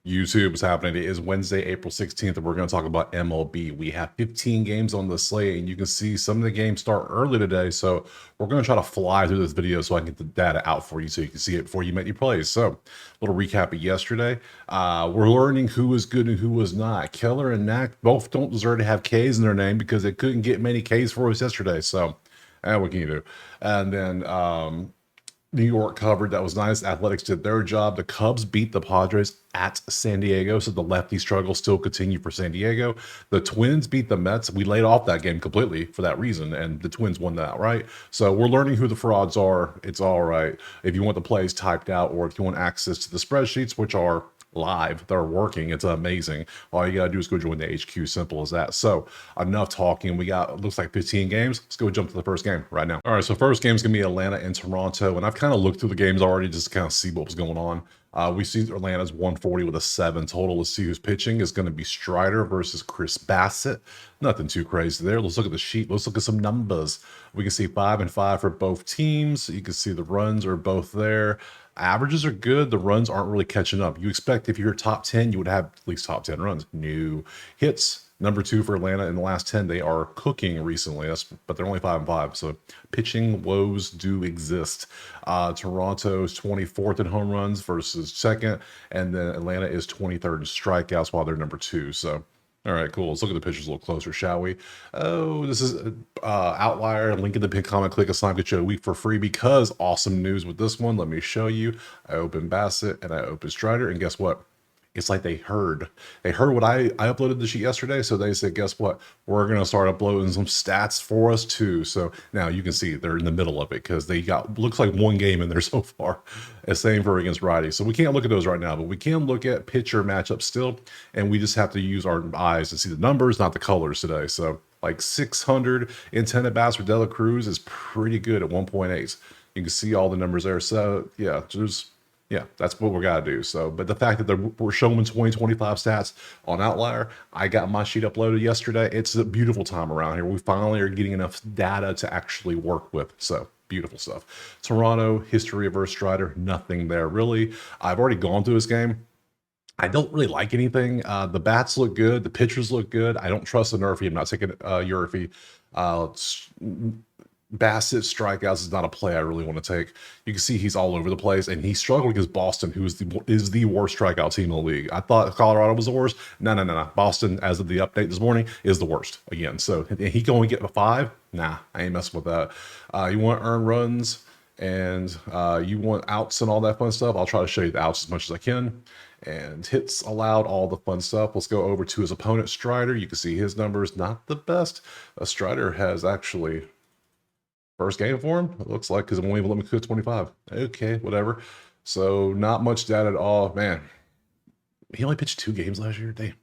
YouTube is happening. It is Wednesday, April 16th, and we're going to talk about MLB. We have 15 games on the slate, and you can see some of the games start early today. So we're going to try to fly through this video so I can get the data out for you so you can see it before you make your plays. So a little recap of yesterday. We're learning who was good and who was not. Keller and Knack both don't deserve to have Ks in their name because they couldn't get many Ks for us yesterday. So what can you do? And then New York covered. That was nice. Athletics did their job. The Cubs beat the Padres at San Diego, so the lefty struggle still continued for San Diego. The Twins beat the Mets. We laid off that game completely for that reason, and the Twins won that, right? So we're learning who the frauds are. It's all right. If you want the plays typed out or if you want access to the spreadsheets, which are live, they're working, it's amazing. All you gotta do is go join the HQ, simple as that. So enough talking. We got, looks like 15 games. Let's go jump to the first game right now. All right, so first game is gonna be Atlanta and Toronto, and I've kind of looked through the games already just to kind of see what was going on. We see Atlanta's 140 with a 7 total. Let's see who's pitching. Is going to be Strider versus Chris Bassett. Nothing too crazy there. Let's look at the sheet. Let's look at some numbers. We can see 5 and 5 for both teams. You can see the runs are both there. Averages are good. The runs aren't really catching up. You expect if you're top 10, you would have at least top 10 runs. New hits. Number 2 for Atlanta in the last 10. They are cooking recently, but they're only 5 and 5. So pitching woes do exist. Toronto's 24th in home runs versus second, and then Atlanta is 23rd in strikeouts while they're number 2. So, all right, cool. Let's look at the pitchers a little closer, shall we? Oh, this is outlier. Link in the pinned comment. Click a sign. Get you a week for free because awesome news with this one. Let me show you. I open Bassett and I open Strider, and guess what? It's like they heard what I uploaded the sheet yesterday. So they said, guess what? We're going to start uploading some stats for us too. So now you can see they're in the middle of it because they got, looks like one game in there so far. Same for against righty. So we can't look at those right now, but we can look at pitcher matchups still. And we just have to use our eyes to see the numbers, not the colors today. So like 610 at bats for Dela Cruz is pretty good at 1.8. You can see all the numbers there. So yeah, that's what we got to do. So, but the fact that we're showing 2025 stats on Outlier, I got my sheet uploaded yesterday. It's a beautiful time around here. We finally are getting enough data to actually work with. So, beautiful stuff. Toronto, history of Strider, nothing there really. I've already gone through this game. I don't really like anything. The bats look good. The pitchers look good. I don't trust the Nerfy. I'm not taking Urfy. Bassett strikeouts is not a play I really want to take. You can see he's all over the place, and he struggled against Boston, who is the worst strikeout team in the league. I thought Colorado was the worst. No. Boston, as of the update this morning, is the worst again. So he can only get a 5. Nah, I ain't messing with that. You want earned runs and you want outs and all that fun stuff. I'll try to show you the outs as much as I can. And hits allowed, all the fun stuff. Let's go over to his opponent, Strider. You can see his numbers, not the best. Strider has actually... first game for him, it looks like, because it won't even let me cook 25. Okay, whatever. So not much data at all. Man, he only pitched 2 games last year. Damn,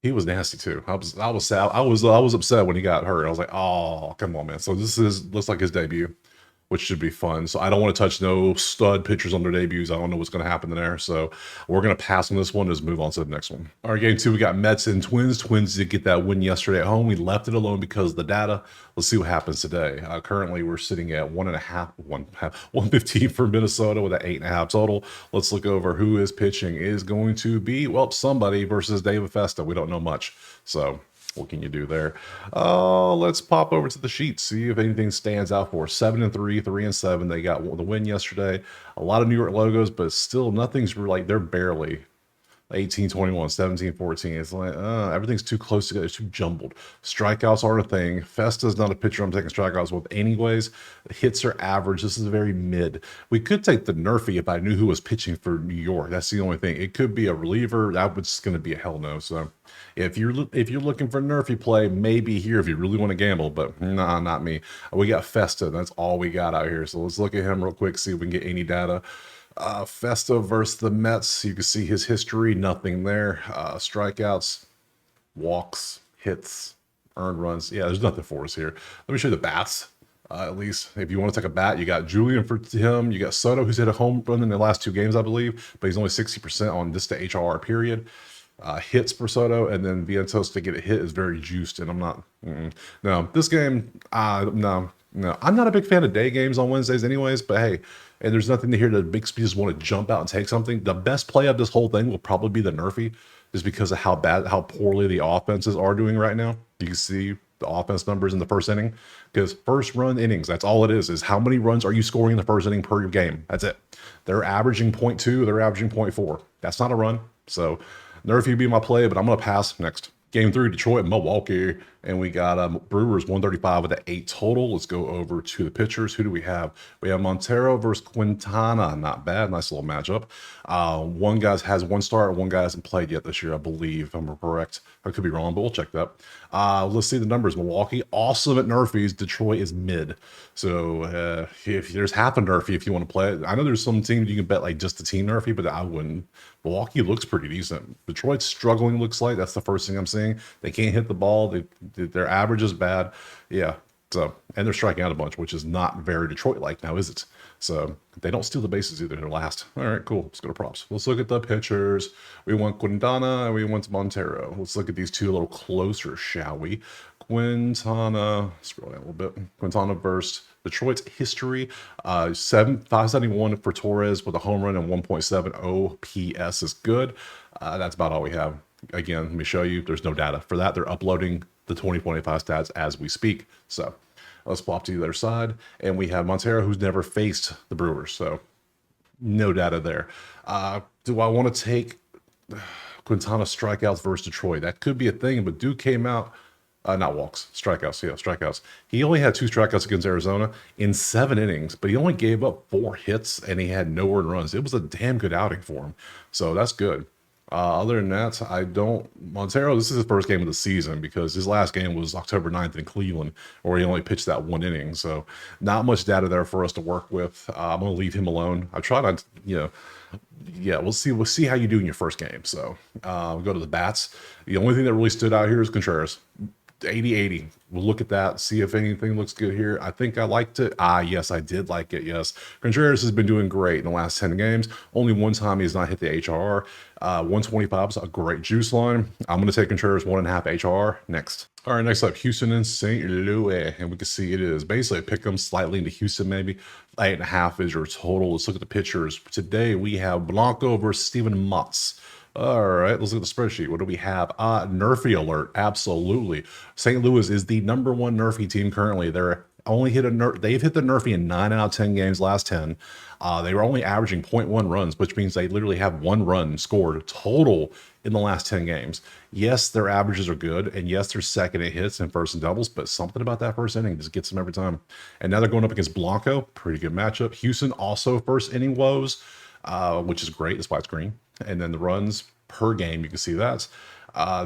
he was nasty too. I was sad. I was upset when he got hurt. I was like, oh, come on, man. So looks like his debut, which should be fun. So I don't want to touch no stud pitchers on their debuts. I don't know what's going to happen there. So we're going to pass on this one. Just move on to the next one. All right, game 2, we got Mets and Twins. Twins did get that win yesterday at home. We left it alone because of the data. Let's see what happens today. Currently, we're sitting at 115 for Minnesota with an 8.5 total. Let's look over who is pitching. Is going to be, well, somebody versus David Festa. We don't know much. So what can you do there? Let's pop over to the sheet, see if anything stands out for us. 7 and 3, 3 and 7. They got the win yesterday. A lot of New York logos, but still nothing's really, like, they're barely 18, 21, 17, 14. It's like everything's too close together. It's too jumbled. Strikeouts aren't a thing. Festa's not a pitcher I'm taking strikeouts with anyways. Hits are average. This is very mid. We could take the Nerfy if I knew who was pitching for New York. That's the only thing. It could be a reliever. That was going to be a hell no. So if you're looking for Nerfy play, maybe here if you really want to gamble, but nah, not me. We got Festa. That's all we got out here. So let's look at him real quick, see if we can get any data. Festa versus the Mets. You can see his history. Nothing there. Strikeouts, walks, hits, earned runs. Yeah, there's nothing for us here. Let me show you the bats. At least if you want to take a bat, you got Julian for him. You got Soto, who's hit a home run in the last 2 games, I believe, but he's only 60% on this to HRR period. Hits for Soto, and then Vientos to get a hit is very juiced, and I'm not. No, this game, no. No, I'm not a big fan of day games on Wednesdays anyways, but hey, and there's nothing to here that makes me just want to jump out and take something. The best play of this whole thing will probably be the Nerfy, just because of how poorly the offenses are doing right now. You can see the offense numbers in the first inning, because first run innings, that's all it is how many runs are you scoring in the first inning per game. That's it. They're averaging 0.2, they're averaging 0.4. That's not a run. So Nerfy would be my play, but I'm going to pass next. Game 3, Detroit, Milwaukee, and we got Brewers 135 with an 8 total. Let's go over to the pitchers. Who do we have? We have Montero versus Quintana. Not bad. Nice little matchup. One guy has one start, one guy hasn't played yet this year, I believe, if I'm correct. I could be wrong, but we'll check that. Let's see the numbers. Milwaukee, awesome at Nerfies. Detroit is mid. So if there's half a Nerfy if you want to play it. I know there's some teams you can bet like just a team Nerfy, but I wouldn't. Milwaukee looks pretty decent. Detroit's struggling, looks like. That's the first thing I'm seeing. They can't hit the ball. Their average is bad. Yeah. So, and they're striking out a bunch, which is not very Detroit-like now, is it? So they don't steal the bases either. They're last. All right, cool. Let's go to props. Let's look at the pitchers. We want Quintana and we want Montero. Let's look at these two a little closer, shall we? Quintana, scroll down a little bit. Quintana versus Detroit's history. 571 for Torres with a home run and 1.7 OPS is good. That's about all we have. Again, let me show you. There's no data for that. They're uploading the 2025 stats as we speak. So let's flop to the other side. And we have Montero, who's never faced the Brewers. So no data there. Do I want to take Quintana strikeouts versus Detroit? That could be a thing, but Duke came out. Not walks, strikeouts. Yeah, strikeouts. He only had 2 strikeouts against Arizona in 7 innings, but he only gave up 4 hits and he had no earned runs. It was a damn good outing for him. So that's good. Other than that, Montero, this is his first game of the season because his last game was October 9th in Cleveland, where he only pitched that 1 inning. So not much data there for us to work with. I'm going to leave him alone. I try not, yeah, we'll see how you do in your first game. So we'll go to the bats. The only thing that really stood out here is Contreras. 80-80. We'll look at that, see if anything looks good here. I think I liked it. Yes, I did like it. Yes. Contreras has been doing great in the last 10 games. Only one time he's not hit the HRR. 125 is a great juice line. I'm going to take Contreras 1.5 HRR next. All right, next up, Houston and St. Louis. And we can see it is basically pick them slightly into Houston, maybe. 8.5 is your total. Let's look at the pitchers. Today we have Blanco versus Steven Matz. All right, let's look at the spreadsheet. What do we have? Nerfy alert. Absolutely. St. Louis is the #1 Nerfy team currently. They've hit the Nerfy in 9 out of 10 games, last 10. They were only averaging 0.1 runs, which means they literally have 1 run scored total in the last 10 games. Yes, their averages are good, and yes, they're second in hits and first in doubles, but something about that first inning just gets them every time. And now they're going up against Blanco. Pretty good matchup. Houston also first inning woes, which is great. That's why it's green. And then the runs per game, you can see that.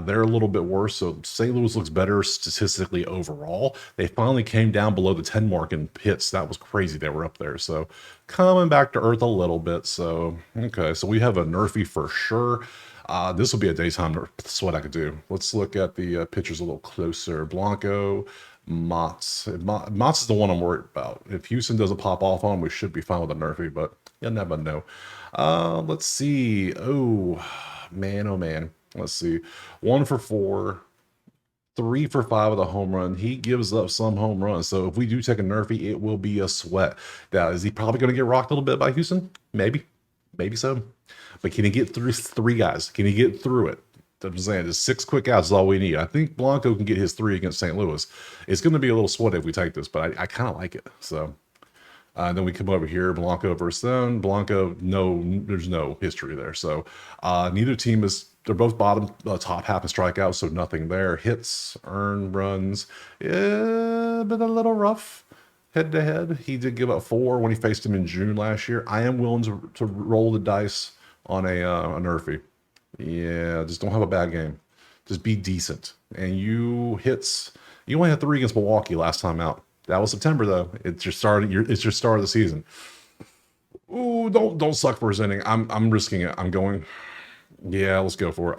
They're a little bit worse. So St. Louis looks better statistically overall. They finally came down below the 10 mark in hits. That was crazy. They were up there. So coming back to earth a little bit. So, okay. So we have a Nerfy for sure. This will be a daytime. That's what I could do. Let's look at the pitchers a little closer. Blanco, Mott's. Mott's is the one I'm worried about. If Houston doesn't pop off on him, we should be fine with a Nerfy, but you'll never know. Let's see. Oh, man. Let's see. 1 for 4, 3 for 5 with a home run. He gives up some home runs. So if we do take a Nerfy, it will be a sweat. Now, is he probably going to get rocked a little bit by Houston? Maybe so. But can he get through 3 guys? Can he get through it? I'm saying just 6 quick outs is all we need. I think Blanco can get his 3 against St. Louis. It's going to be a little sweat if we take this, but I kind of like it. So then we come over here, Blanco versus them. Blanco, there's no history there. So neither team they're both top half in strikeouts, so nothing there. Hits, earned runs, been a little rough head to head. He did give up 4 when he faced him in June last year. I am willing to roll the dice on a Nerfy. Yeah, just don't have a bad game. Just be decent. And you only had 3 against Milwaukee last time out. That was September though. It's your start. It's your start of the season. Ooh, don't suck for his inning. I'm risking it. I'm going. Yeah, let's go for it.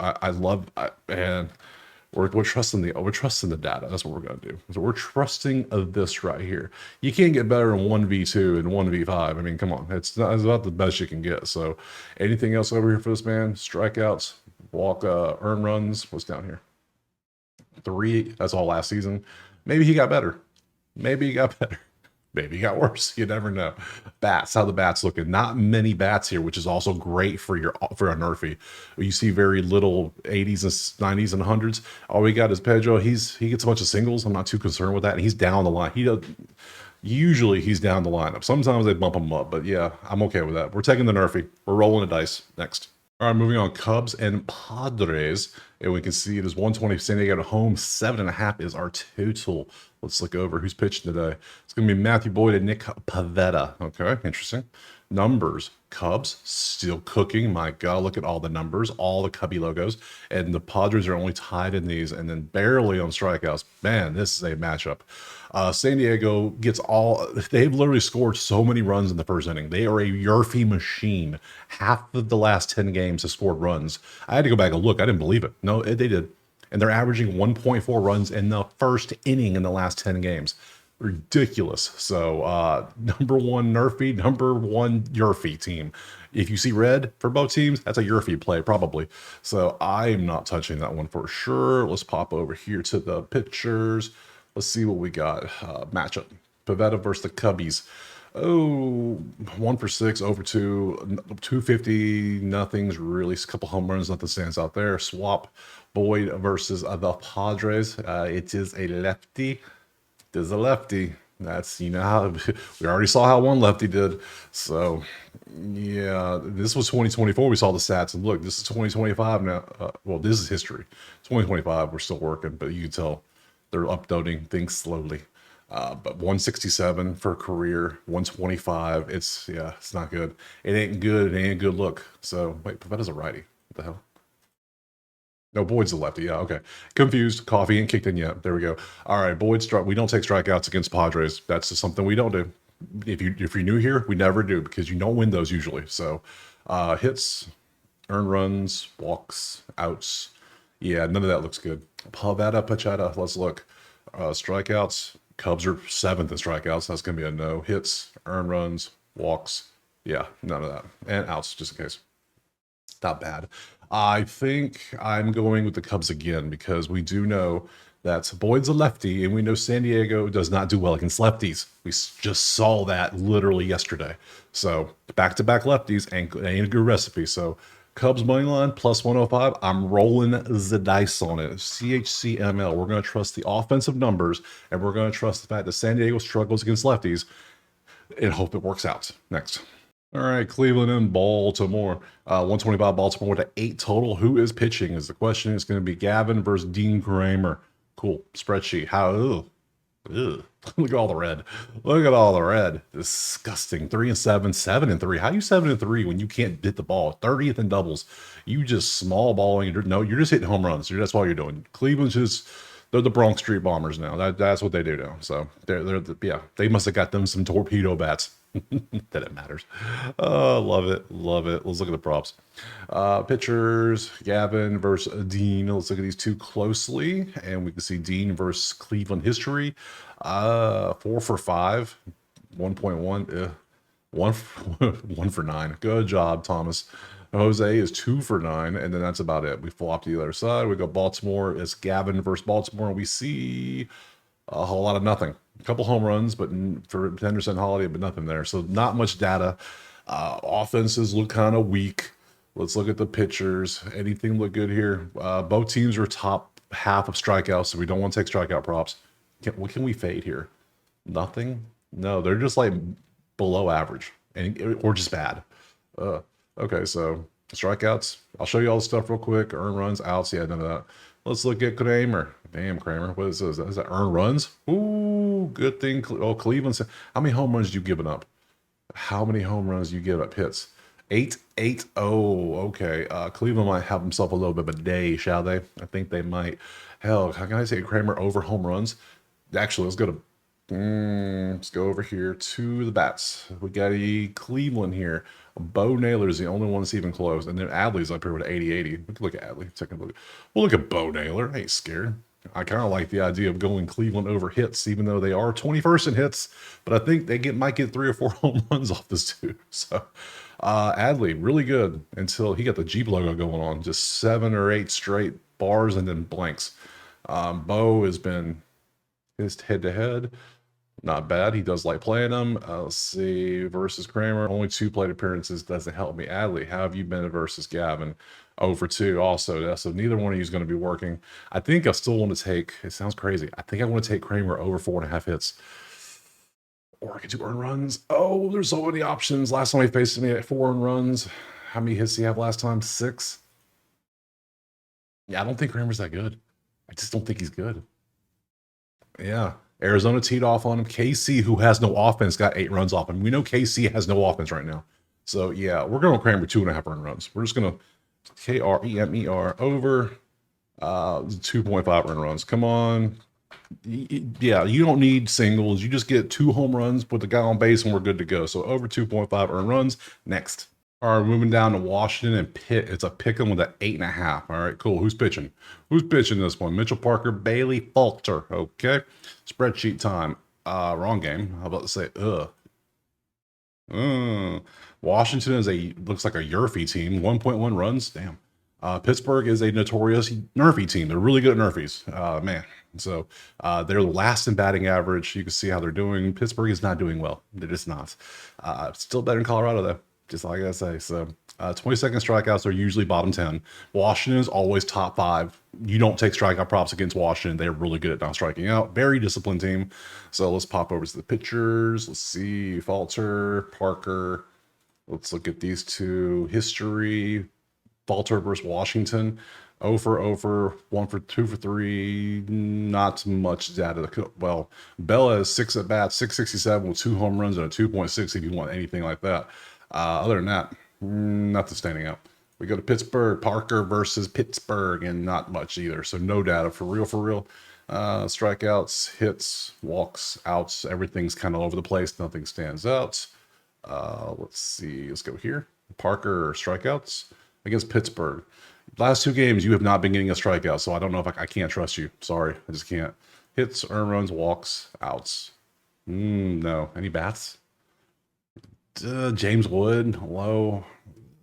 Man, we're trusting the data. That's what we're gonna do. So we're trusting this right here. You can't get better than 1v2 and 1v5. I mean, come on, it's about the best you can get. So anything else over here for this man? Strikeouts, earned runs. What's down here? 3. That's all last season. Maybe he got better. maybe it got worse. You never know. Bats, how the bats looking? Not many bats here, which is also great for a Nerfy. You see very little 80s and 90s and 100s. All we got is Pedro. He gets a bunch of singles. I'm not too concerned with that. And he's down the line. Usually he's down the lineup. Sometimes they bump him up, but yeah, I'm okay with that. We're taking the Nerfy. We're rolling the dice. Next. All right, moving on. Cubs and Padres. And we can see it is 120 San Diego at home. 7.5 is our total. Let's look over who's pitching today. It's going to be Matthew Boyd and Nick Pivetta. Okay, interesting. Numbers. Cubs still cooking. My God, look at all the numbers, all the Cubby logos. And the Padres are only tied in these and then barely on strikeouts. Man, this is a matchup. San Diego gets they've literally scored so many runs in the first inning. They are a Yerfy machine. Half of the last 10 games have scored runs. I had to go back and look. I didn't believe it. No, they did. And they're averaging 1.4 runs in the first inning in the last 10 games. Ridiculous. So number one Nerfy, number one Yerfy team. If you see red for both teams, that's a Yerfy play probably. So I'm not touching that one for sure. Let's pop over here to the pitchers. Let's see what we got. Matchup. Pivetta versus the Cubbies. Oh, 1 for 6, over 250. Nothing's really, a couple home runs, nothing stands out there. Swap. Boyd versus the Padres. It is a lefty. There's a lefty. That's, how we already saw how one lefty did. So, yeah, this was 2024. We saw the stats, and look, this is 2025 now. Well, this is history. 2025, we're still working, but you can tell they're updating things slowly. But 167 for a career, 125. It's not good. It ain't good. It ain't a good look. So, wait, Pavetta's a righty. What the hell? No, Boyd's a lefty. Yeah, okay. Confused. Coffee ain't kicked in yet. There we go. All right, Boyd we don't take strikeouts against Padres. That's just something we don't do. If you're new here, we never do because you don't win those usually. So, hits, earned runs, walks, outs. Yeah, none of that looks good. Pachetta. Let's look. Strikeouts. Cubs are 7th in strikeouts. That's gonna be a no. Hits, earned runs, walks. Yeah, none of that. And outs, just in case. Not bad. I think I'm going with the Cubs again because we do know that Boyd's a lefty, and we know San Diego does not do well against lefties. We just saw that literally yesterday. So back-to-back lefties ain't a good recipe. So Cubs money line plus 105. I'm rolling the dice on it. CHCML. We're going to trust the offensive numbers, and we're going to trust the fact that San Diego struggles against lefties and hope it works out. Next. All right, Cleveland and Baltimore. 125 Baltimore with an 8 total. Who is pitching is the question. It's going to be Gavin versus Dean Kramer. Cool. Spreadsheet. Ugh. Look at all the red. Look at all the red. Disgusting. 3-7, 7-3. How are you 7-3 when you can't hit the ball? 30th in doubles. You just small balling. You're just hitting home runs. That's all you're doing. Cleveland's they're the Bronx Street Bombers now. That's what they do now. So they must have got them some torpedo bats. That it matters. Love it. Let's look at the props. Pitchers, Gavin versus Dean. Let's look at these two closely, and we can see Dean versus Cleveland history. 4 for 5, 1.1. 1 for 9. Good job, Thomas. Jose is 2 for 9, and then that's about it. We flop to the other side. We go Baltimore. It's Gavin versus Baltimore. We see a whole lot of nothing. A couple home runs, but for Henderson Holiday, but nothing there. So not much data. Offenses look kind of weak. Let's look at the pitchers. Anything look good here? Both teams are top half of strikeouts, so we don't want to take strikeout props. What can we fade here? Nothing? No, they're just like below average or just bad. Okay, so strikeouts. I'll show you all the stuff real quick. Earned runs, outs. Yeah, none of that. Let's look at Kramer. Damn, Kramer. What is this? Is that earned runs? Ooh, good thing. Cleveland. How many home runs you giving up? How many home runs you give up? Hits. 8-8-0. Okay. Cleveland might have himself a little bit of a day, shall they? I think they might. Hell, how can I say Kramer over home runs? Actually, let's go over here to the bats. We got a Cleveland here. Bo Naylor is the only one that's even close. And then Adley's up here with 80-80. We can look at Adley. Take a look. We'll look at Bo Naylor. I ain't scared. I kind of like the idea of going Cleveland over hits, even though they are 21st in hits. But I think they might get 3 or 4 home runs off this dude. So Adley, really good until he got the Jeep logo going on. Just 7 or 8 straight bars and then blanks. Bo has been his head-to-head. Not bad. He does like playing them. Let's see. Versus Kramer. Only 2 plate appearances doesn't help me. Adley, how have you been versus Gavin? 0 for 2 also. So neither one of you is going to be working. I think I still want to take, it sounds crazy. I think I want to take Kramer over 4.5 hits. Or I could do earned runs. Oh, there's so many options. Last time he faced me at 4 earned runs. How many hits did he have last time? 6? Yeah, I don't think Kramer's that good. I just don't think he's good. Yeah. Arizona teed off on him. KC, who has no offense, got 8 runs off him. We know KC has no offense right now. So, yeah, we're going to Kramer 2.5 earned runs. We're just going to Kremer over 2.5 earned runs. Come on. Yeah, you don't need singles. You just get 2 home runs, put the guy on base, and we're good to go. So, over 2.5 earned runs. Next. All right, moving down to Washington and Pitt. It's a pick 'em with an 8.5. All right, cool. Who's pitching? Who's pitching this one? Mitchell Parker, Bailey Falter. Okay. Spreadsheet time. Wrong game. How about to say Washington is looks like a Yurfie team. 1.1 runs. Damn. Pittsburgh is a notorious Nerfy team. They're really good at Nerfies. Man. So they're last in batting average. You can see how they're doing. Pittsburgh is not doing well. They're just not. Still better in Colorado, though. Just all I gotta say. So 20-second strikeouts are usually bottom 10. Washington is always top 5. You don't take strikeout props against Washington. They're really good at not striking out. Very disciplined team. So let's pop over to the pitchers. Let's see. Falter, Parker. Let's look at these two. History. Falter versus Washington. 0 for 1 for 2 for 3. Not much data. Well, Bella has 6 at bats, 667 with 2 home runs and a 2.6 if you want anything like that. Other than that, nothing standing out. We go to Pittsburgh, Parker versus Pittsburgh, and not much either. So no data for real. Strikeouts, hits, walks, outs, everything's kind of all over the place. Nothing stands out. Let's see. Let's go here. Parker strikeouts against Pittsburgh. Last 2 games, you have not been getting a strikeout, so I don't know if I can't trust you. Sorry, I just can't. Hits, earned runs, walks, outs. No. Any bats? James Wood, hello.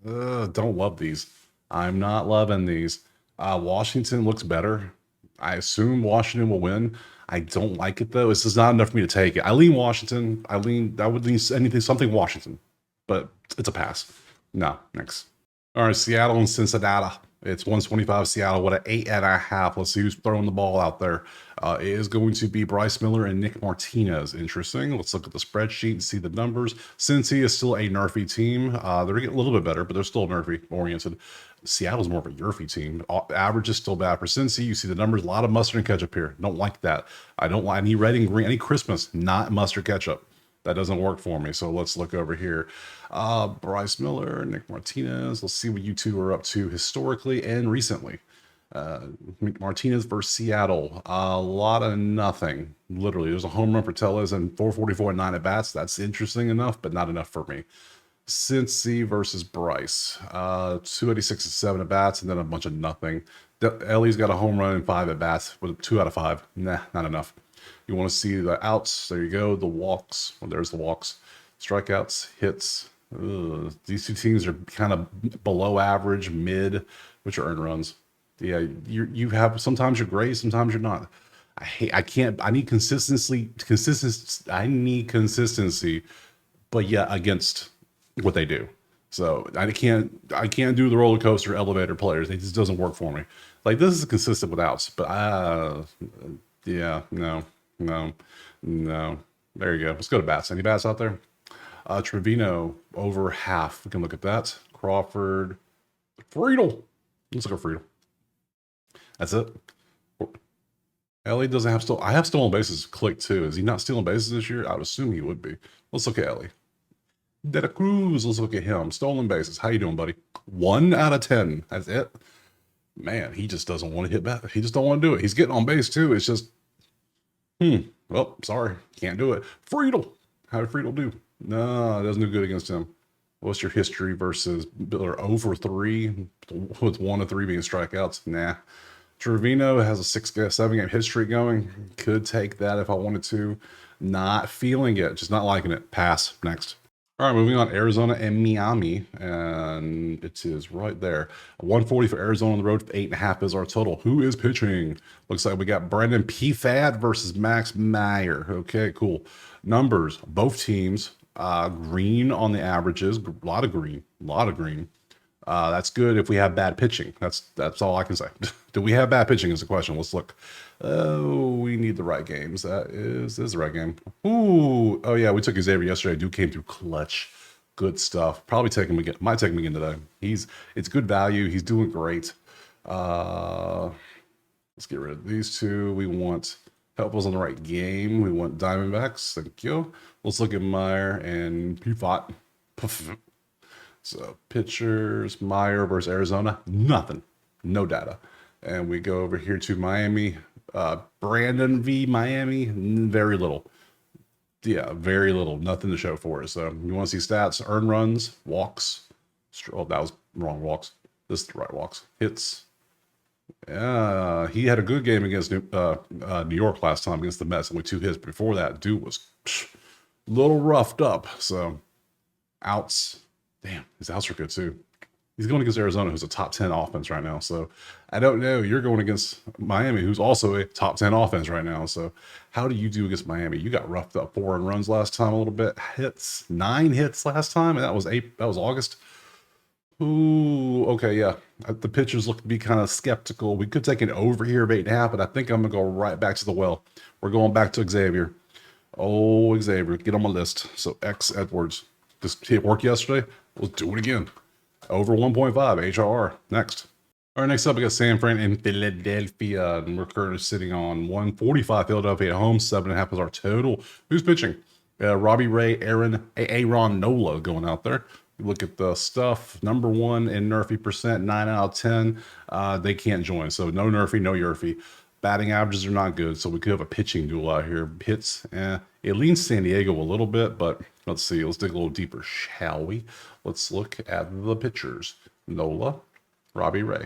Don't love these. I'm not loving these. Washington looks better. I assume Washington will win. I don't like it though. It's just not enough for me to take it. I lean Washington. I would lean something Washington, but it's a pass. No, next. All right, Seattle and Cincinnati. It's 125 Seattle. What an 8.5. Let's see who's throwing the ball out there. It is going to be Bryce Miller and Nick Martinez. Interesting. Let's look at the spreadsheet and see the numbers. Cincy is still a Nerfy team. They're getting a little bit better, but they're still Nerfy oriented. Seattle's more of a Yurfy team. Average is still bad for Cincy. You see the numbers. A lot of mustard and ketchup here. Don't like that. I don't like any red and green, any Christmas, not mustard ketchup. That doesn't work for me. So let's look over here. Bryce Miller, Nick Martinez. Let's see what you two are up to historically and recently. Martinez versus Seattle. A lot of nothing. Literally, there's a home run for Tellez and 444 and 9 at bats. That's interesting enough, but not enough for me. Cincy versus Bryce. 286 and 7 at bats, and then a bunch of nothing. Ellie's got a home run and 5 at bats with 2 out of 5. Nah, not enough. You want to see the outs. There you go. The walks. Well, there's the walks. Strikeouts, hits. These 2 teams are kind of below average, mid, which are earned runs. Yeah, you have sometimes you're great, sometimes you're not. I need consistency. I need consistency, but yeah, against what they do. So I can't do the roller coaster elevator players. It just doesn't work for me. Like this is consistent with outs, but yeah, no. There you go. Let's go to bats. Any bats out there? Trevino over half. We can look at that. Crawford, Friedel. Let's look at Friedel. That's it. Ellie doesn't have I have stolen bases clicked too. Is he not stealing bases this year? I would assume he would be. Let's look at Ellie. De La Cruz. Let's look at him. Stolen bases. How you doing, buddy? 1 out of 10. That's it. Man, he just doesn't want to hit back. He just don't want to do it. He's getting on base too. It's just, well, sorry, can't do it. Friedel. How did Friedel do? No, it doesn't do good against him. What's your history versus Biller? Over 3 with 1 of 3 being strikeouts? Nah. Trevino has a 7-game history going. Could take that if I wanted to. Not feeling it. Just not liking it. Pass. Next. All right, moving on. Arizona and Miami, and it is right there. 140 for Arizona on the road. 8.5 is our total. Who is pitching? Looks like we got Brandon Pfaadt versus Max Meyer. Okay, cool. Numbers. Both teams. Green on the averages. A lot of green. A lot of green. That's good if we have bad pitching. That's all I can say. Do we have bad pitching is the question. Let's look. Oh, we need the right games. This is the right game. Ooh, oh yeah, we took Xavier yesterday. Dude came through clutch. Good stuff. Probably take him again. Might take him again today. It's good value. He's doing great. Let's get rid of these two. We want help us on the right game. We want Diamondbacks. Thank you. Let's look at Meyer and Pfaadt. So pitchers, Meyer versus Arizona, nothing, no data. And we go over here to Miami, Brandon v. Miami, very little. Yeah, very little, nothing to show for it. So you want to see stats, earn runs, walks. Oh, that was wrong walks. This is the right walks. Hits. Yeah, he had a good game against New York last time against the Mets, only 2 hits. Before that, dude was a little roughed up. So outs. Damn, his outs are good too. He's going against Arizona, who's a top 10 offense right now. So I don't know. You're going against Miami, who's also a top 10 offense right now. So how do you do against Miami? You got roughed up 4 runs last time a little bit. Hits, 9 hits last time, and that was August. Ooh, okay, yeah. The pitchers look to be kind of skeptical. We could take an over here of 8.5, but I think I'm gonna go right back to the well. We're going back to Xavier. Oh, Xavier, get on my list. So X Edwards. This hit work yesterday. Let's do it again. Over 1.5 HRR. Next. All right, next up, we got San Fran and Philadelphia. And we're currently sitting on 145 Philadelphia at home. 7.5 is our total. Who's pitching? Robbie Ray, Aaron Nola going out there. You look at the stuff. Number 1 in Nerfy percent, 9 out of 10. They can't join. So no Nerfy, no Yerfy. Batting averages are not good, so we could have a pitching duel out here. Hits, it leans San Diego a little bit, but let's see. Let's dig a little deeper, shall we? Let's look at the pitchers. Nola, Robbie Ray.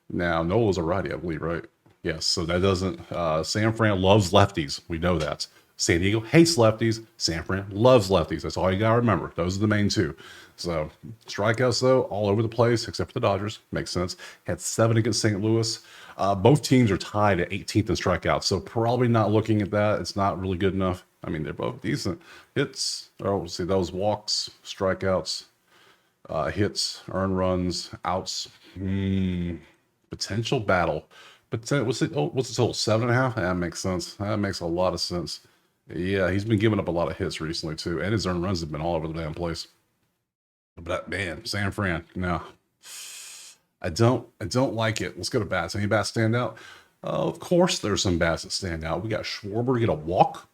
Now, Nola's a righty, I believe, right? Yes, so that doesn't... San Fran loves lefties. We know that. San Diego hates lefties. San Fran loves lefties. That's all you got to remember. Those are the main two. So, strikeouts, though, all over the place, except for the Dodgers. Makes sense. Had 7 against St. Louis. Both teams are tied at 18th in strikeouts, so probably not looking at that. It's not really good enough. I mean, they're both decent. Hits, oh, see, those walks, strikeouts, hits, earned runs, outs. Potential battle. What's the total? 7.5? That makes sense. That makes a lot of sense. Yeah, he's been giving up a lot of hits recently, too, and his earned runs have been all over the damn place. But, man, San Fran, no. I don't like it. Let's go to bats. Any bats stand out? Of course there's some bats that stand out. We got Schwarber get a walk.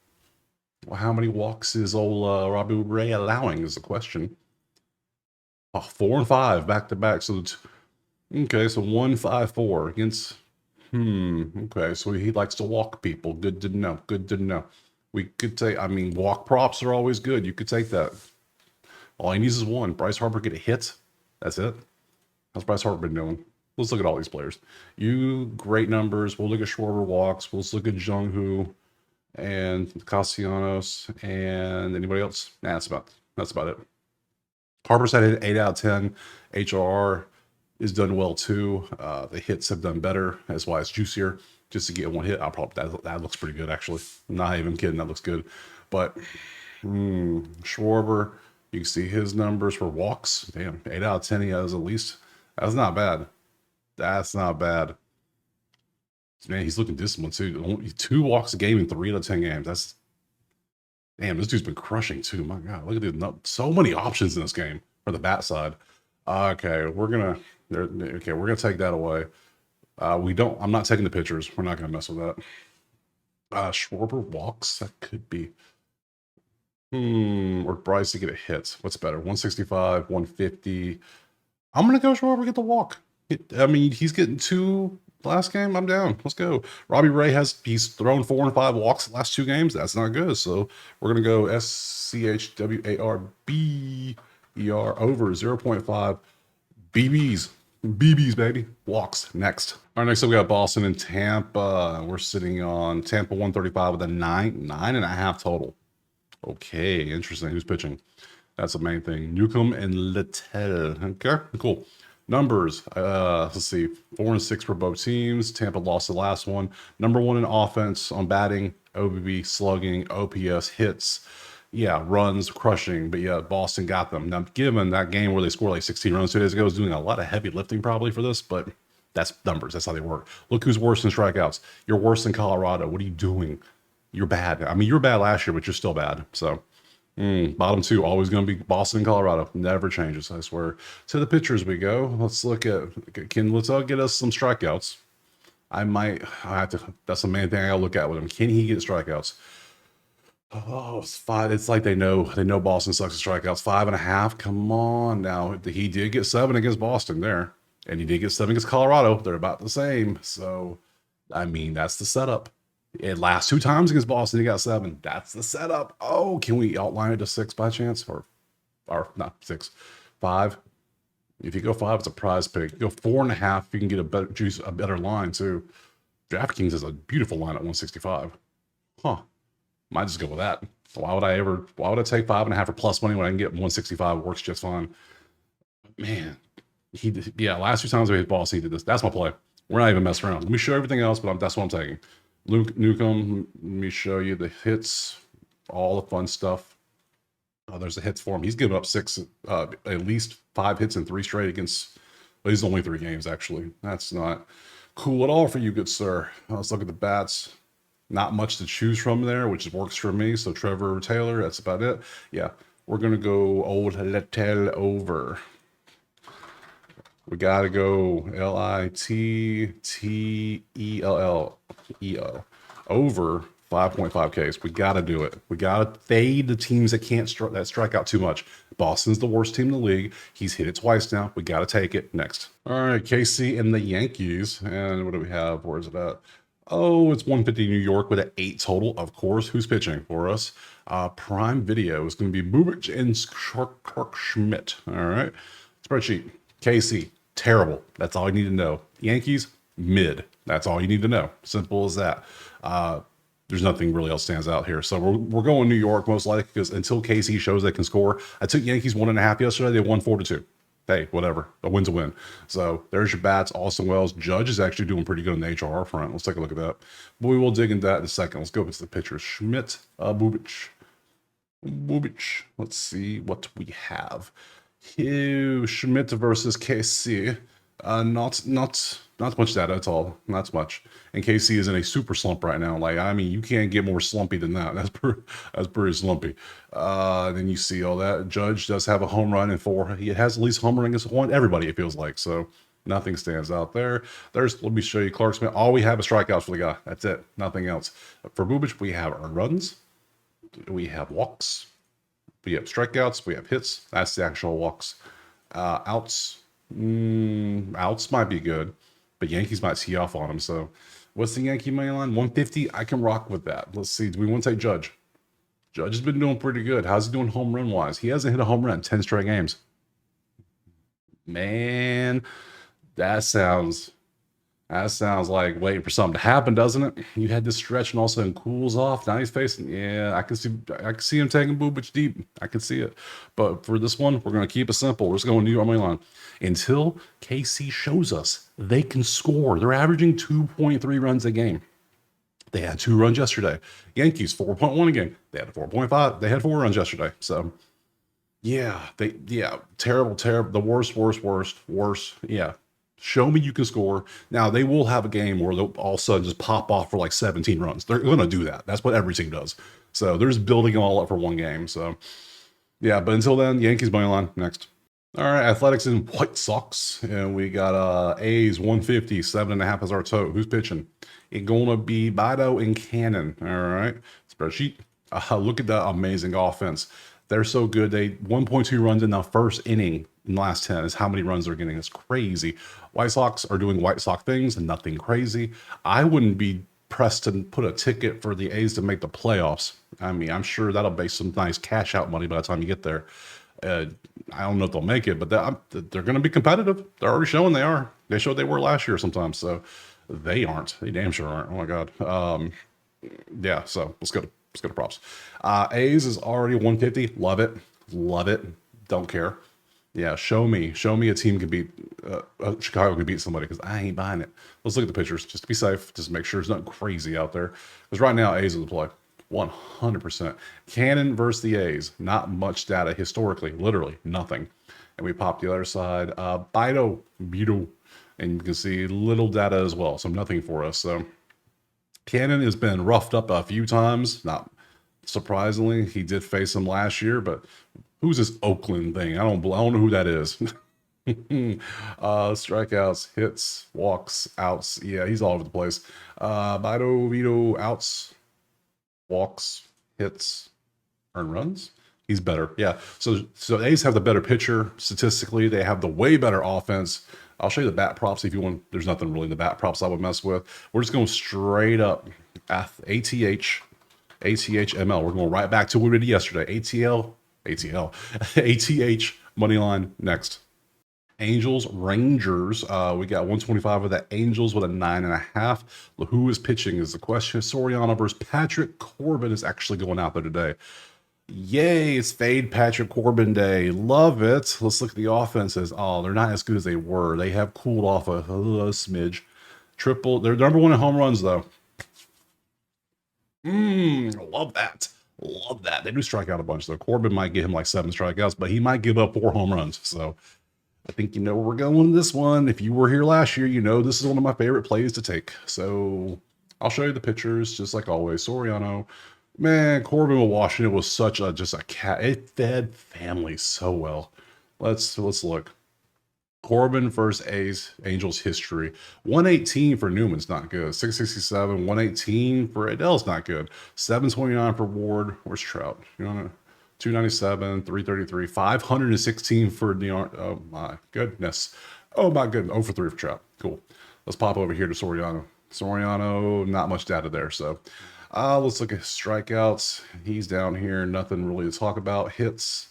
Well, how many walks is old Robbie Ray allowing is the question. 4 and 5 back to back. So okay, so 1-5-4 against okay, so he likes to walk people. Good to know. Good to know. We could take, I mean, walk props are always good. You could take that. All he needs is 1. Bryce Harper get a hit. That's it. How's Bryce Harper been doing? Let's look at all these players. You, great numbers. We'll look at Schwarber walks. We'll look at Jung-Hoo and Castellanos and anybody else. Nah, that's about it. Harper's had an 8 out of 10. HRR is done well too. The hits have done better. That's why it's juicier. Just to get 1 hit, I'll probably that looks pretty good actually. I'm not even kidding. That looks good. But Schwarber, you can see his numbers for walks. Damn, 8 out of 10 he has at least. That's not bad. That's not bad. Man, he's looking disciplined too. Only 2 walks a game in 3 out of 10 games. That's damn. This dude's been crushing too. My God, look at this. So many options in this game for the bat side. Okay, we're gonna take that away. I'm not taking the pitchers. We're not gonna mess with that. Schwarber walks. That could be. Or Bryce to get a hit. What's better? 165, 150. I'm gonna go Schwarber get the walk. I mean, he's getting 2 last game. I'm down. Let's go. Robbie Ray he's thrown 4 and 5 walks the last 2 games. That's not good. So we're gonna go SCHWARBER over 0.5 BBs. BBs, baby. Walks. Next. All right, next up we got Boston and Tampa. We're sitting on Tampa 135 with a 9.5 total. Okay, interesting. Who's pitching? That's the main thing. Newcomb and Littell. Okay, cool. Numbers. Let's see. 4 and 6 for both teams. Tampa lost the last one. Number 1 in offense on batting, OBP, slugging, OPS, hits. Yeah, runs, crushing. But yeah, Boston got them. Now, given that game where they scored like 16 runs 2 days ago, was doing a lot of heavy lifting probably for this, but that's numbers. That's how they work. Look who's worse than strikeouts. You're worse than Colorado. What are you doing? You're bad. I mean, you were bad last year, but you're still bad. So, bottom 2, always going to be Boston and Colorado. Never changes, I swear. To the pitchers we go. Let's look at, let's get us some strikeouts. I have to, that's the main thing I gotta look at with him. Can he get strikeouts? Oh, it's 5. It's like they know Boston sucks at strikeouts. 5.5. Come on now. He did get 7 against Boston there. And he did get 7 against Colorado. They're about the same. So, I mean, that's the setup. It last 2 times against Boston, he got 7. That's the setup. Oh, can we outline it to 6 by chance? Or not 6, 5. If you go 5, it's a prize pick. You go 4.5, you can get a better line too. DraftKings has a beautiful line at 165. Huh. Might just go with that. Why would I take 5.5 or plus money when I can get 165? It works just fine. Man, last 2 times we hit Boston, he did this. That's my play. We're not even messing around. Let me show everything else, but that's what I'm taking. Luke Newcomb, let me show you the hits, all the fun stuff. Oh, there's the hits for him. He's given up 6, at least 5 hits in 3 straight against, well, he's only 3 games, actually. That's not cool at all for you, good sir. Let's look at the bats. Not much to choose from there, which works for me. So Trevor Taylor, that's about it. Yeah, we're going to go old Littell over. We got to go Littell over 5.5 Ks. We got to do it. We got to fade the teams that can't strike out too much. Boston's the worst team in the league. He's hit it twice now. We got to take it. Next. All right, KC and the Yankees. And what do we have? Where is it at? Oh, it's 150 New York with an 8 total. Of course, who's pitching for us? Prime Video is going to be Bubic and Clark Schmidt. All right. Spreadsheet. KC, terrible. That's all you need to know. Yankees, mid. That's all you need to know. Simple as that. There's nothing really else stands out here. So we're going New York most likely because until KC shows they can score. I took Yankees 1.5 yesterday. They won 4-2. Hey, whatever. A win's a win. So there's your bats. Austin Wells. Judge is actually doing pretty good on the HRR front. Let's take a look at that. But we will dig into that in a second. Let's go with the pitchers. Schmidt, Bubic. Let's see what we have. Schmidt versus KC. Not much data at all. Not much. And KC is in a super slump right now. Like, I mean, you can't get more slumpy than that. That's pretty slumpy. Then you see all that. Judge does have a home run in 4. He has at least home run against everybody, it feels like. So nothing stands out there. Let me show you Clark Smith. All we have is strikeouts for the guy. That's it. Nothing else. For Bubic, we have earned runs. We have walks. We have strikeouts. We have hits. That's the actual walks. Outs. Outs might be good, but Yankees might tee off on him. So what's the Yankee money line? 150. I can rock with that. Let's see. Do we want to take Judge? Judge has been doing pretty good. How's he doing home run wise? He hasn't hit a home run 10 straight games. Man, that sounds like waiting for something to happen, doesn't it? You had this stretch and all of a sudden cools off. Now he's facing, I can see him taking Bubic deep. I can see it. But for this one, we're going to keep it simple. We're just going New York money line until KC shows us they can score. They're averaging 2.3 runs a game. They had 2 runs yesterday. Yankees 4.1 a game. They had 4.5. They had 4 runs yesterday. So terrible. The worst. Yeah. Show me you can score. Now, they will have a game where they'll all of a sudden just pop off for like 17 runs. They're going to do that. That's what every team does. So they're just building them all up for one game. So, yeah, but until then, Yankees money line next. All right, Athletics and White Sox. And we got A's 150, 7.5 is our total. Who's pitching? It's going to be Bido and Cannon. All right, spreadsheet. Look at that amazing offense. They're so good. They 1.2 runs in the first inning in the last 10 is how many runs they're getting. It's crazy. White Sox are doing White Sox things and nothing crazy. I wouldn't be pressed to put a ticket for the A's to make the playoffs. I mean, I'm sure that'll be some nice cash out money by the time you get there. I don't know if they'll make it, but they're going to be competitive. They're already showing they are. They showed they were last year sometimes. So they aren't. They damn sure aren't. Oh my God. Yeah. So let's go to props. A's is already 150. Love it. Love it. Don't care. Yeah, show me a team can beat Chicago can beat somebody because I ain't buying it. Let's look at the pictures just to be safe, just to make sure there's nothing crazy out there. Because right now, A's are the play, 100%. Cannon versus the A's, not much data historically, literally nothing. And we pop the other side, Beto, and you can see little data as well, so nothing for us. So Cannon has been roughed up a few times, not surprisingly. He did face him last year, but who's this Oakland thing? I don't know who that is. Strikeouts, hits, walks, outs. Yeah, he's all over the place. Vito, outs, walks, hits, earned runs. He's better. Yeah. So A's have the better pitcher statistically. They have the way better offense. I'll show you the bat props if you want. There's nothing really in the bat props I would mess with. We're just going straight up ATH ML. We're going right back to what we did yesterday. ATH money line next. Angels, Rangers. We got 125 with the Angels with a 9.5. Who is pitching is the question. Soriano versus Patrick Corbin is actually going out there today. Yay, it's fade Patrick Corbin day. Love it. Let's look at the offenses. Oh, they're not as good as they were. They have cooled off a smidge. Triple. They're number one in home runs, though. Love that. Love that. They do strike out a bunch, though. Corbin might get him like 7 strikeouts, but he might give up 4 home runs. So I think you know where we're going with this one. If you were here last year, you know this is one of my favorite plays to take. So I'll show you the pictures, just like always. Soriano. Man, Corbin with Washington was such a cat. It fed family so well. Let's look. Corbin versus Angels history. 118 for Newman's not good. 667, 118 for Adele's not good. 729 for Ward. Where's Trout? You know, 297, 333, 516 for Neon. Oh my goodness. Oh my goodness. 0 for 3 for Trout. Cool. Let's pop over here to Soriano. Soriano, not much data there. So let's look at strikeouts. He's down here. Nothing really to talk about. Hits.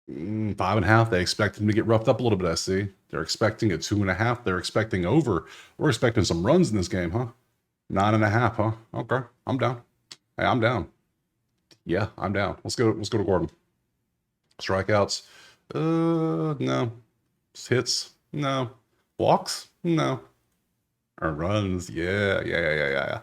5.5. They expect him to get roughed up a little bit. I see. They're expecting a 2.5. They're expecting over. We're expecting some runs in this game, huh? 9.5, huh? Okay, I'm down. Hey, I'm down. Yeah, I'm down. Let's go to Gordon. Strikeouts. No. Hits. No. Walks. No. Or runs. Yeah.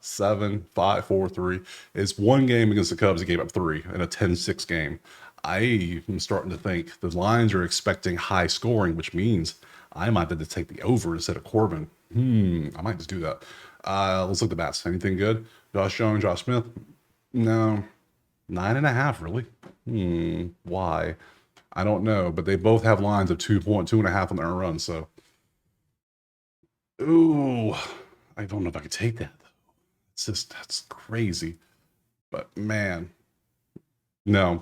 7, 5, 4, 3. It's one game against the Cubs. He gave up 3 in a 10-6 game. I am starting to think the lines are expecting high scoring, which means I might have to take the over instead of Corbin. I might just do that. Let's look at the bats. Anything good? Josh Young, Josh Smith? No. 9.5, really? Why? I don't know, but they both have lines of 2.5 on their run, so. Ooh, I don't know if I could take that, though. It's just, that's crazy. But, man. No,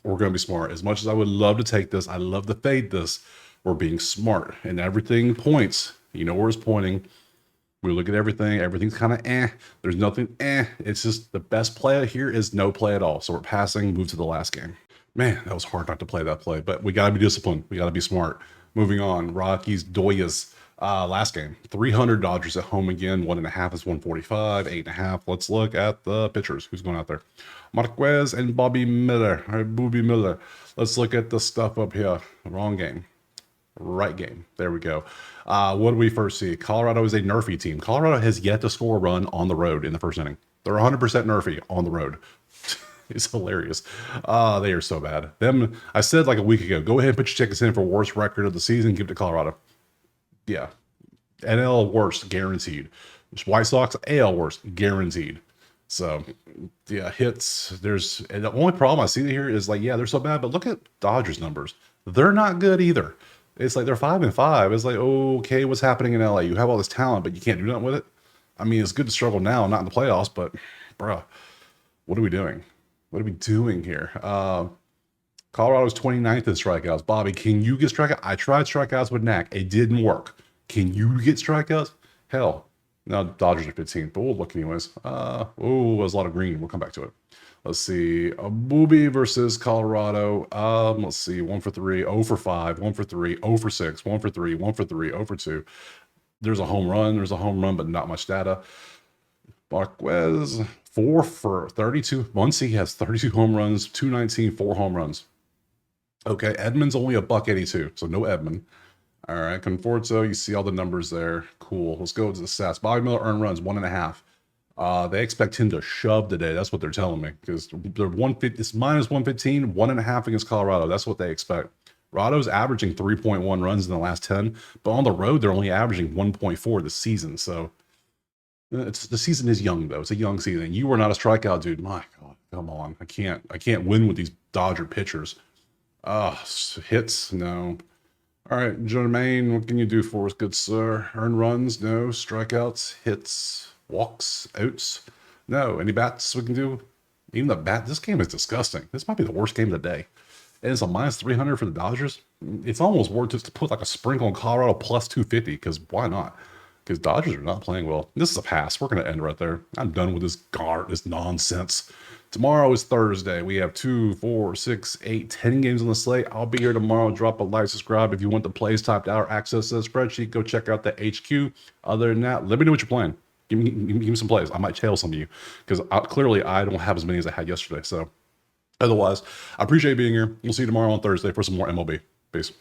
we're gonna be smart. As much as I would love to take this, I love to fade this. We're being smart, and everything points. You know where it's pointing. We look at everything. Everything's kind of There's nothing It's just the best play here is no play at all. So we're passing. Move to the last game. Man, that was hard not to play that play, but we gotta be disciplined. We gotta be smart. Moving on. Rockies, Doyas. Last game, 300. Dodgers at home again. 1.5 is 145. 8.5. Let's look at the pitchers. Who's going out there? Marquez and Bobby Miller. Let's look at the stuff up here. Wrong game. Right game. There we go. What do we first see? Colorado is a nerfy team. Colorado has yet to score a run on the road in the first inning. They're 100% nerfy on the road. It's hilarious. They are so bad. I said like a week ago, go ahead and put your tickets in for worst record of the season. Give it to Colorado. Yeah. NL worst, guaranteed. White Sox, AL worst, guaranteed. So, yeah, hits. And the only problem I see here is like, yeah, they're so bad, but look at Dodgers numbers. They're not good either. It's like they're 5-5. It's like, okay, what's happening in LA? You have all this talent, but you can't do nothing with it. I mean, it's good to struggle now, not in the playoffs, but bruh, what are we doing? What are we doing here? Colorado's 29th in strikeouts. Bobby, can you get strikeouts? I tried strikeouts with Knack. It didn't work. Can you get strikeouts? Hell, no, Dodgers are 15th, but we'll look anyways. There's a lot of green. We'll come back to it. Let's see. Booby versus Colorado. Let's see. 1 for 3, 0 for 5, 1 for 3, 0 for 6, 1 for 3, 1 for 3, 0 for 2. There's a home run, but not much data. Marquez, 4 for 32. Muncy has 32 home runs, 219, 4 home runs. Okay, Edmonds only a $1.82, so no Edmund. All right, Conforto, you see all the numbers there. Cool. Let's go to the stats. Bobby Miller earned runs 1.5. They expect him to shove today. That's what they're telling me, because they're 150. It's minus 115, 1.5 against Colorado. That's what they expect. Rado's averaging 3.1 runs in the last 10, but on the road they're only averaging 1.4 this season. So the season is young though. It's a young season. You are not a strikeout dude. My God, come on. I can't win with these Dodger pitchers. Hits, no. All right, Jermaine, what can you do for us, good sir? Earn runs, no. Strikeouts, hits, walks, outs, no. Any bats we can do? Even the bat, this game is disgusting. This might be the worst game of the day. And it's a minus 300 for the Dodgers. It's almost worth just to put like a sprinkle on Colorado plus 250, because why not? Because Dodgers are not playing well. This is a pass. We're going to end right there. I'm done with this nonsense. Tomorrow is Thursday. We have 2, 4, 6, 8, 10 games on the slate. I'll be here tomorrow. Drop a like, subscribe. If you want the plays typed out or access to the spreadsheet, go check out the HQ. Other than that, let me know what you're playing. Give me some plays. I might tail some of you, because clearly I don't have as many as I had yesterday. So otherwise, I appreciate being here. We'll see you tomorrow on Thursday for some more MLB. Peace.